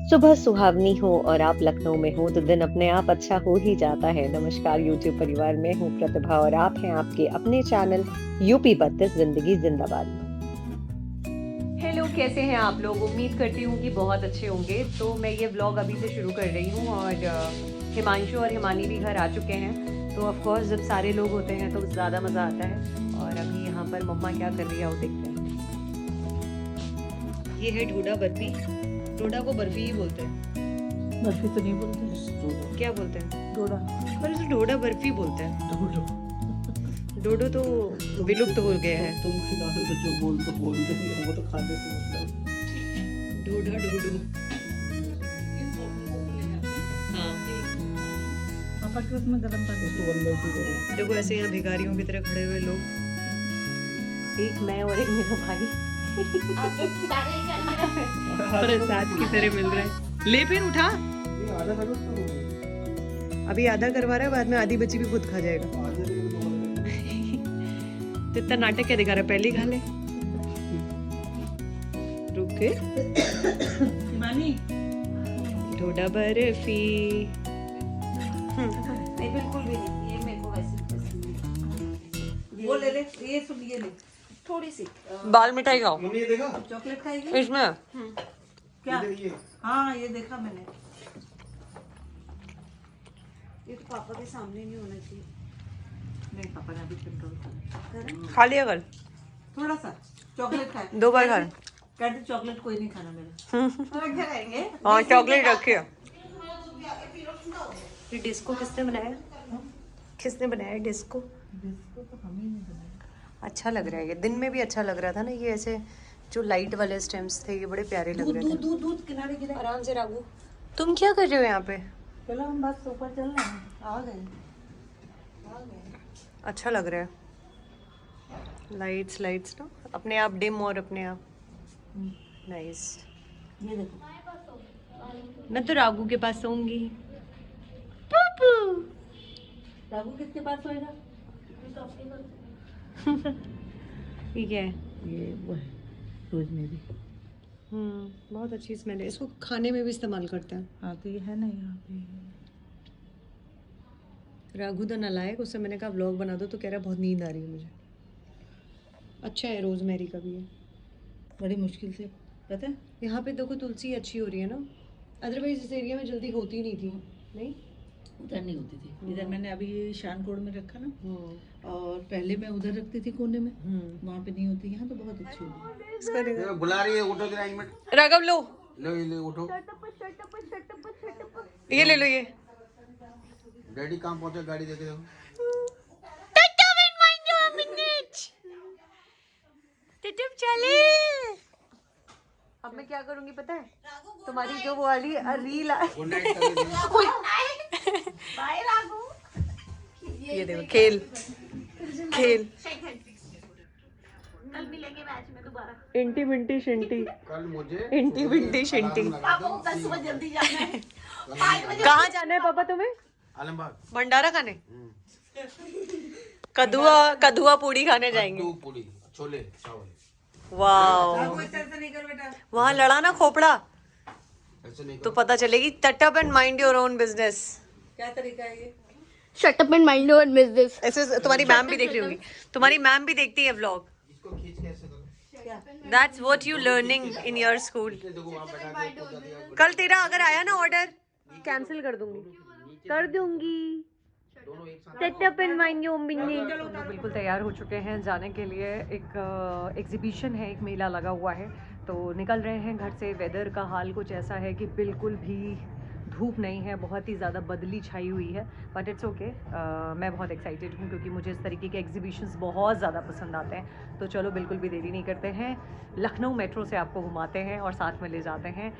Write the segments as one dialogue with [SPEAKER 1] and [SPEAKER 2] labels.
[SPEAKER 1] सुबह सुहावनी हो और आप लखनऊ में हो तो दिन अपने आप अच्छा हो ही जाता है। नमस्कार यूट्यूब परिवार, में हूँ प्रतिभा और आप हैं आपके अपने चैनल यूपी 32 जिंदगी जिंदाबाद में। हेलो, कैसे हैं आप लोग? उम्मीद करती हूँ कि बहुत अच्छे होंगे। तो मैं ये व्लॉग अभी से शुरू कर रही हूँ और हिमांशु और हिमानी भी घर आ चुके हैं। तो ऑफ कोर्स जब सारे लोग होते हैं तो ज़्यादा मज़ा आता है। और अभी यहाँ पर मम्मा क्या कर रही है वो देखते हैं। ये है ढोडा बर्फी। ढोडा को बर्फी ही बोलते हैं।
[SPEAKER 2] बर्फी तो नहीं बोलते,
[SPEAKER 1] क्या बोलते हैं?
[SPEAKER 2] डोडा।
[SPEAKER 1] पर इसे ढोडा बर्फी बोलते हैं।
[SPEAKER 2] डोडो।
[SPEAKER 1] डोडो तो विलुप्त हो गया है।
[SPEAKER 2] तुम खिला दो तो जो बोलते हैं वो तो खाने से मतलब।
[SPEAKER 1] ढोडा डोडो। हाँ,
[SPEAKER 2] पापा के उसमें गरम पानी तो 1/2 करो।
[SPEAKER 1] देखो ऐसे यहाँ भिखारियों की तरह खड़े हुए लोग, एक मैं और एक मेरा भाई प्रसाद की तरह मिल रहा है। ले फिर उठा। अभी आधा करवा रहा है, बाद में आधी बची भी खुद खा जाएगा। तो इतना नाटक क्या दिखा रहा है? पहले ही खा ले। रुक के।
[SPEAKER 2] मानी
[SPEAKER 1] ढोडा बर्फी।
[SPEAKER 3] नहीं बिल्कुल भी नहीं, ये मेरे को वैसे भी पसंद नहीं।
[SPEAKER 2] वो ले ले, ये सुन, ये ले
[SPEAKER 3] थोड़ी सी
[SPEAKER 1] बाल मिठाई खाओ।
[SPEAKER 3] चॉकलेट खाएगी
[SPEAKER 1] इसमें
[SPEAKER 2] क्या? हाँ ये देखा मैंने।
[SPEAKER 3] ये तो पापा के सामने नहीं होना चाहिए।
[SPEAKER 2] नहीं पापा ने अभी कंट्रोल
[SPEAKER 1] खा लिया कल,
[SPEAKER 2] थोड़ा सा चॉकलेट खाए।
[SPEAKER 1] 2 बार खा।
[SPEAKER 2] कहते चॉकलेट कोई नहीं खाना मेरा।
[SPEAKER 3] रखे रहेंगे।
[SPEAKER 1] हाँ, चॉकलेट रखिए। ये डिस्को किसने बनाया? किसने बनाया डिस्को?
[SPEAKER 2] बिस्कुट तो हम ही नहीं बनाए।
[SPEAKER 1] अच्छा लग रहा है ये। दिन में भी अच्छा लग रहा था ना। ये ऐसे जो लाइट वाले स्टेम्स थे ये बड़े प्यारे लग रहे थे।
[SPEAKER 2] दूध किनारे गिरा।
[SPEAKER 1] आराम से रागू। तुम क्या कर रहे हो यहाँ पे?
[SPEAKER 2] चलो हम बस ऊपर चल रहे हैं, आ गए।
[SPEAKER 1] अच्छा लग रहा है। लाइट्स लाइट्स ना अपने आप डिम और अपने आप नाइस।
[SPEAKER 2] ये देखो
[SPEAKER 1] मैं तो रागू के पास सोऊंगी।
[SPEAKER 2] राघु किसके पास सोएगा?
[SPEAKER 1] ठीक है।
[SPEAKER 2] ये वो है रोजमेरी।
[SPEAKER 1] बहुत अच्छी स्मेल है। इसको खाने में भी इस्तेमाल करते हैं।
[SPEAKER 2] हाँ तो ये है ना यहाँ पे।
[SPEAKER 1] राघु तो नालायक, उससे मैंने कहा व्लॉग बना दो तो कह रहा बहुत नींद आ रही है मुझे। अच्छा है, रोजमेरी का भी है।
[SPEAKER 2] बड़ी मुश्किल से पता है।
[SPEAKER 1] यहाँ पे देखो तुलसी अच्छी हो रही है ना। अदरवाइज इस एरिया में जल्दी होती नहीं थी। नहीं,
[SPEAKER 2] उधर नहीं होती थी। इधर मैंने अभी शानकोड़ में रखा ना, और पहले मैं उधर रखती थी कोने में, वहाँ पे नहीं होती। यहाँ तो बहुत अच्छी होती है।
[SPEAKER 4] बुला रही है, उठो जरा 1 मिनट।
[SPEAKER 1] राघव लो,
[SPEAKER 4] ले उठो।
[SPEAKER 1] ये ले लो। ये
[SPEAKER 4] डैडी कहाँ पहुँचे? गाड़ी देखे हो?
[SPEAKER 1] चले। अब मैं क्या करूंगी पता है? तुम्हारी जो वो वाली रील
[SPEAKER 4] गुड नाइट कर दीजिए।
[SPEAKER 3] बाय राघु।
[SPEAKER 1] ये देखो खेल खेल।
[SPEAKER 3] कल मिलेंगे मैच में दोबारा।
[SPEAKER 1] इंटी विंटी शिंटी।
[SPEAKER 4] कल मुझे
[SPEAKER 1] इंटी विंटी शिंटी।
[SPEAKER 3] पापा को 10 बजे जल्दी जाना है। 5 बजे
[SPEAKER 1] कहाँ जाना है पापा तुम्हें?
[SPEAKER 4] आलमबाग
[SPEAKER 1] भंडारा खाने? कदुआ पूड़ी खाने जाएंगे।
[SPEAKER 4] कद्दू पूरी, छोले चावल।
[SPEAKER 1] वाह,
[SPEAKER 2] ऐसे नहीं कर बेटा।
[SPEAKER 1] वहाँ लड़ा ना खोपड़ा
[SPEAKER 4] ऐसे नहीं
[SPEAKER 1] तो पता चलेगी। टट up and mind your own business.
[SPEAKER 2] क्या तरीका है ये?
[SPEAKER 5] Shut up and mind your own business.
[SPEAKER 1] ऐसे तुम्हारी मैम भी देख रही होंगी। तुम्हारी मैम भी देखती है व्लॉग।
[SPEAKER 4] इसको खींच के ऐसे करो।
[SPEAKER 2] क्या?
[SPEAKER 1] That's what you learning in your school.
[SPEAKER 4] देखो वहाँ बैठा के पहुंचा दिया।
[SPEAKER 1] कल तेरा अगर आया ना ऑर्डर, कैंसिल कर दूंगी।
[SPEAKER 4] दोनों एक साथ।
[SPEAKER 1] Set up and mind your own business. बिल्कुल तैयार हो चुके हैं जाने के लिए। एक एग्जीबिशन है, एक मेला लगा हुआ है, तो निकल रहे हैं घर से। वेदर का हाल कुछ ऐसा है कि बिल्कुल भी धूप नहीं है, बहुत ही ज़्यादा बदली छाई हुई है, बट इट्स ओके। मैं बहुत एक्साइटेड हूँ क्योंकि मुझे इस तरीके के एग्जीबिशंस बहुत ज़्यादा पसंद आते हैं। तो चलो बिल्कुल भी देरी नहीं करते हैं, लखनऊ मेट्रो से आपको घुमाते हैं और साथ में ले जाते हैं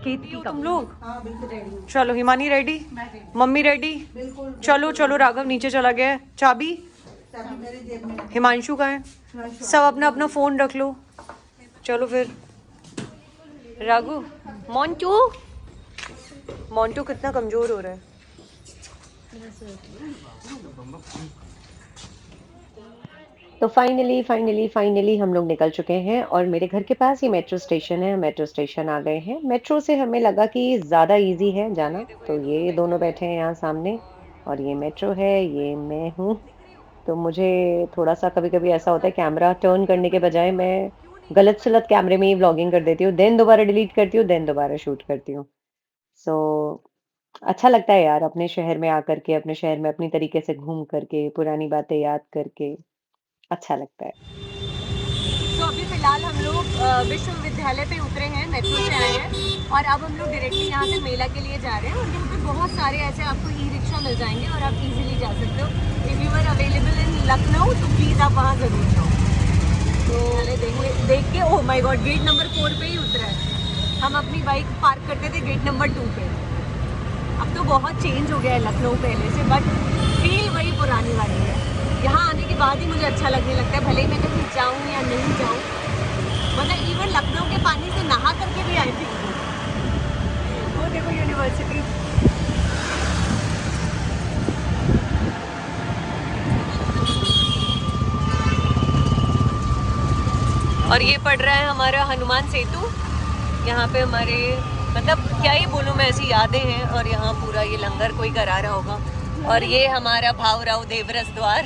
[SPEAKER 1] केतकी। तुम लोग?
[SPEAKER 2] हाँ बिल्कुल रेडी।
[SPEAKER 1] चलो, हिमानी रेडी, मम्मी रेडी। चलो चलो, राघव नीचे चला गया है। चाबी
[SPEAKER 2] चाबी मेरी जेब में।
[SPEAKER 1] हिमांशु का है। सब अपना अपना फ़ोन रख लो। चलो फिर। राघु, मोंटू कितना कमज़ोर हो रहा है। तो फाइनली हम लोग निकल चुके हैं और मेरे घर के पास ही मेट्रो स्टेशन है। मेट्रो स्टेशन आ गए हैं। मेट्रो से हमें लगा कि ज़्यादा ईज़ी है जाना, तो ये दोनों बैठे हैं यहाँ सामने और ये मेट्रो है, ये मैं हूँ। तो मुझे थोड़ा-सा कभी-कभी ऐसा होता है कैमरा टर्न करने के बजाय मैं गलत-सलत कैमरे में ही व्लॉगिंग कर देती हूँ, देन दोबारा डिलीट करती हूँ, देन दोबारा शूट करती हूँ। सो अच्छा लगता है यार अपने शहर में आकर के, अपने शहर में अपनी तरीके से घूम कर के, पुरानी बातें याद करके, अच्छा लगता है।
[SPEAKER 6] तो अभी फ़िलहाल हम लोग विश्वविद्यालय पे उतरे हैं, मेट्रो से आए हैं और अब हम लोग डायरेक्टली यहाँ से मेला के लिए जा रहे हैं और यहाँ पे बहुत सारे ऐसे आपको ई रिक्शा मिल जाएंगे और आप इजीली जा सकते हो। If you are available in Lucknow तो प्लीज़ आप वहाँ ज़रूर जाओ। तो देख के oh my God, gate number 4 पे ही उतरा है। हम अपनी बाइक पार्क करते थे गेट नंबर 2 पे। अब तो बहुत चेंज हो गया है लखनऊ पहले से, बट फील वही पुरानी वाली है। यहाँ आने के बाद ही मुझे अच्छा लगने लगता है, भले ही मैं कहीं जाऊँ या नहीं जाऊँ। मतलब इवन लखनऊ के पानी से नहा करके भी आई थी। वो देखो यूनिवर्सिटी। और ये पड़ रहा है हमारा हनुमान सेतु। यहाँ पे हमारे मतलब क्या ही बोलूँ मैं, ऐसी यादें हैं। और यहाँ पूरा ये लंगर कोई करा रहा होगा। और ये हमारा भावराव देवरस द्वार।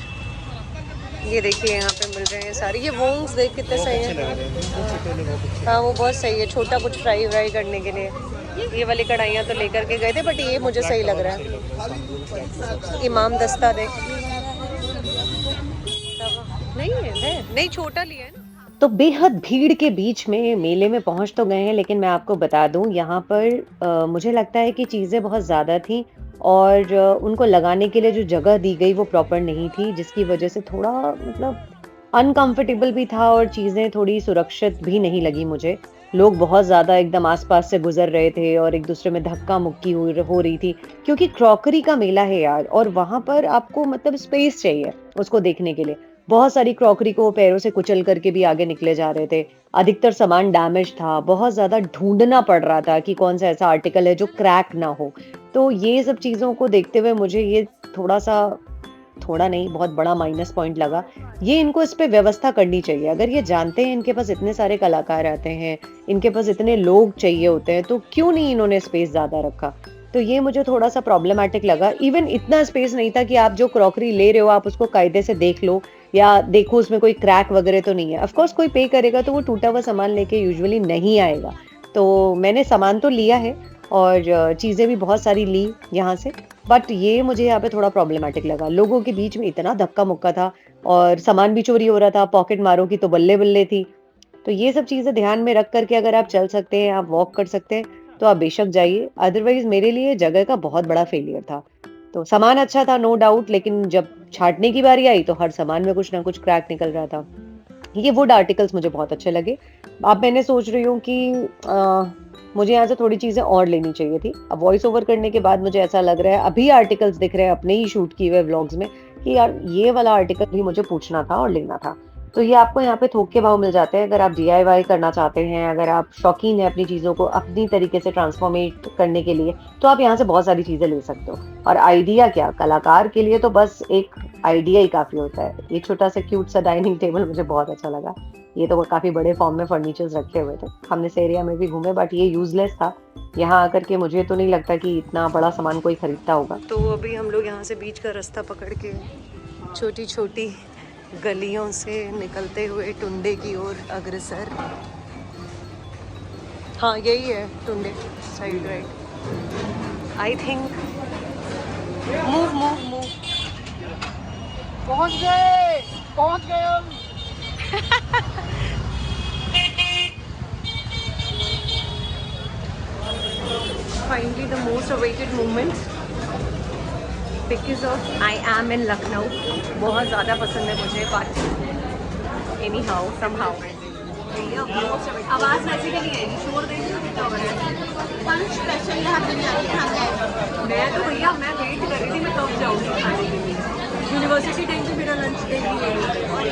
[SPEAKER 6] ये देखिए यहाँ पे मिल रहे हैं सारे ये वोंग्स, देख कितने सही है। हाँ वो बहुत सही है, छोटा कुछ फ्राई व्राई करने के लिए। ये वाली कढ़ाइयाँ तो लेकर के गए थे, बट ये मुझे सही लग रहा है। इमाम दस्ता देख, नहीं है नहीं, छोटा लिया है ना।
[SPEAKER 1] तो बेहद भीड़ के बीच में मेले में पहुंच तो गए हैं, लेकिन मैं आपको बता दूं यहाँ पर मुझे लगता है कि चीज़ें बहुत ज़्यादा थी और उनको लगाने के लिए जो जगह दी गई वो प्रॉपर नहीं थी, जिसकी वजह से थोड़ा मतलब अनकंफर्टेबल भी था और चीज़ें थोड़ी सुरक्षित भी नहीं लगी मुझे। लोग बहुत ज़्यादा एकदम आसपास से गुजर रहे थे और एक दूसरे में धक्का मुक्की हो रही थी, क्योंकि क्रॉकरी का मेला है यार और वहां पर आपको मतलब स्पेस चाहिए उसको देखने के लिए। बहुत सारी क्रॉकरी को पैरों से कुचल करके भी आगे निकले जा रहे थे। अधिकतर सामान डैमेज था, बहुत ज़्यादा ढूँढना पड़ रहा था कि कौन-सा ऐसा आर्टिकल है जो क्रैक ना हो। तो ये सब चीज़ों को देखते हुए मुझे ये थोड़ा नहीं बहुत बड़ा माइनस पॉइंट लगा। ये इनको इस पे व्यवस्था करनी चाहिए। अगर ये जानते हैं इनके पास इतने सारे कलाकार आते हैं, इनके पास इतने लोग चाहिए होते हैं, तो क्यों नहीं इन्होंने स्पेस ज़्यादा रखा? तो ये मुझे थोड़ा-सा प्रॉब्लमैटिक लगा। इवन इतना स्पेस नहीं था कि आप जो क्रॉकरी ले रहे हो आप उसको कायदे से देख लो या देखो उसमें कोई क्रैक वगैरह तो नहीं है। ऑफ कोर्स कोई पे करेगा तो वो टूटा हुआ सामान लेके यूजुअली नहीं आएगा। तो मैंने सामान तो लिया है और चीज़ें भी बहुत सारी ली यहाँ से, बट ये मुझे यहाँ पे थोड़ा प्रॉब्लमैटिक लगा। लोगों के बीच में इतना धक्का-मुक्का था और सामान भी चोरी हो रहा था, पॉकेट मारों की तो बल्ले-बल्ले थी। तो ये सब चीज़ें ध्यान में रख कर के अगर आप चल सकते हैं, आप वॉक कर सकते हैं, तो आप बेशक जाइए। अदरवाइज़ मेरे लिए जगह का बहुत बड़ा फेलियर था। तो सामान अच्छा था नो डाउट, लेकिन जब छाँटने की बारी आई तो हर सामान में कुछ ना कुछ क्रैक निकल रहा था। ये वुड आर्टिकल्स मुझे बहुत अच्छे लगे। अब मैंने सोच रही हूँ कि मुझे यहाँ से थोड़ी चीज़ें और लेनी चाहिए थी। अब वॉइस ओवर करने के बाद मुझे ऐसा लग रहा है, अभी आर्टिकल्स दिख रहे हैं अपने ही शूट किए हुए व्लॉग्स में कि यार ये वाला आर्टिकल भी मुझे पूछना था और लेना था। तो ये आपको यहाँ पे थोक के भाव मिल जाते हैं। अगर आप डीआईवाई करना चाहते हैं, अगर आप शौकीन हैं अपनी चीज़ों को अपनी तरीके से ट्रांसफॉर्मेट करने के लिए, तो आप यहाँ से बहुत सारी चीज़ें ले सकते हो। और आइडिया क्या, कलाकार के लिए तो बस एक आइडिया ही काफ़ी होता है। ये छोटा सा क्यूट सा डाइनिंग टेबल मुझे बहुत अच्छा लगा। ये तो काफ़ी बड़े फॉर्म में फर्नीचर्स रखे हुए थे। हमने इस एरिया में भी घूमे, बट ये यूजलेस था। यहाँ आकर के मुझे तो नहीं लगता कि इतना बड़ा सामान कोई खरीदता होगा।
[SPEAKER 6] तो अभी हम लोग यहाँ से बीच का रास्ता पकड़ के छोटी छोटी गलियों से निकलते हुए टुंडे की ओर अग्रसर। हाँ यही है Tunday, side right I think. Move move move,
[SPEAKER 4] पहुंच गए हम।
[SPEAKER 6] finally the most awaited moment because of I am in Lucknow। बहुत ज़्यादा पसंद है मुझे, but anyhow somehow आवाज़ वैसे भी नहीं आएगी, शोर देखिए कितना हो रहा है। पंच स्पेशल यहाँ बिरयानी खाना है। मैं तो भैया मैं वेट कर रही थी मैं कब जाऊँगी खाने के लिए। यूनिवर्सिटी टाइम से मेरा लंच टाइम ही है और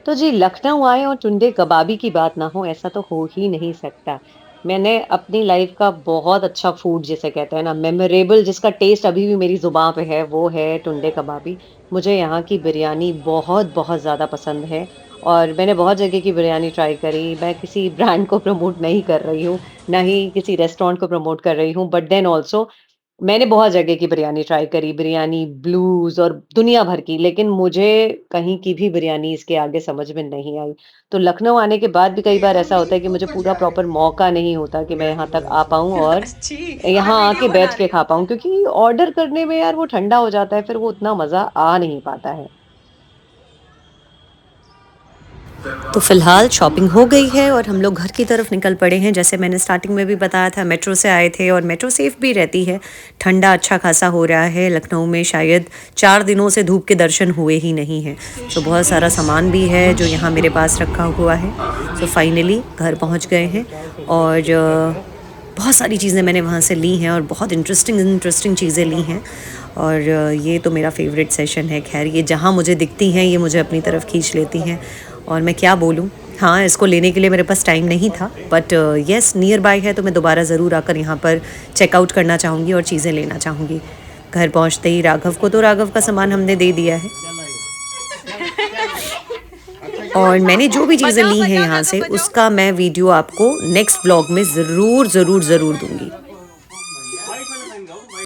[SPEAKER 1] तो जी लखनऊ आए और टुंडे कबाबी की बात ना हो, ऐसा तो हो ही नहीं सकता। मैंने अपनी लाइफ का बहुत अच्छा फूड जिसे कहते हैं ना मेमोरेबल जिसका टेस्ट अभी भी मेरी ज़ुबान पे है, वो है टुंडे कबाबी। मुझे यहाँ की बिरयानी बहुत ज़्यादा पसंद है और मैंने बहुत जगह की बिरयानी ट्राई करी। मैं किसी ब्रांड को प्रमोट नहीं कर रही हूँ, ना ही किसी रेस्टोरेंट को प्रमोट कर रही हूँ, बट देन ऑल्सो मैंने बहुत जगह की बिरयानी ट्राई करी, बिरयानी ब्लूज़ और दुनिया भर की, लेकिन मुझे कहीं की भी बिरयानी इसके आगे समझ में नहीं आई। तो लखनऊ आने के बाद भी कई बार ऐसा होता है कि मुझे पूरा प्रॉपर मौका नहीं होता कि मैं यहाँ तक आ पाऊँ और
[SPEAKER 6] अच्छी। आप
[SPEAKER 1] यहाँ
[SPEAKER 6] वीडियो
[SPEAKER 1] आके
[SPEAKER 6] बना
[SPEAKER 1] बैठ के
[SPEAKER 6] रही
[SPEAKER 1] खा
[SPEAKER 6] हो?
[SPEAKER 1] पाऊँ क्योंकि ऑर्डर करने में यार वो ठंडा हो जाता है, फिर वो उतना मज़ा आ नहीं पाता है। तो फ़िलहाल शॉपिंग हो गई है और हम लोग घर की तरफ निकल पड़े हैं। जैसे मैंने स्टार्टिंग में भी बताया था, मेट्रो से आए थे और मेट्रो सेफ़ भी रहती है। ठंडा अच्छा खासा हो रहा है। लखनऊ में शायद 4 दिनों से धूप के दर्शन हुए ही नहीं हैं। तो बहुत सारा सामान भी है जो यहाँ मेरे पास रखा हुआ है। तो फाइनली घर पहुँच गए हैं और बहुत सारी चीज़ें मैंने वहाँ से ली हैं और बहुत इंटरेस्टिंग चीज़ें ली हैं। और ये तो मेरा फेवरेट सेशन है। खैर ये जहाँ मुझे दिखती हैं ये मुझे अपनी तरफ खींच लेती हैं और मैं क्या बोलूँ। हाँ, इसको लेने के लिए मेरे पास टाइम नहीं था, बट येस नियर बाय है तो मैं दोबारा ज़रूर आकर यहाँ पर चेकआउट करना चाहूँगी और चीज़ें लेना चाहूँगी। घर पहुँचते ही राघव को तो राघव का सामान हमने दे दिया है और मैंने जो भी चीज़ें ली हैं यहाँ से उसका मैं वीडियो आपको नेक्स्ट व्लॉग में ज़रूर दूँगी।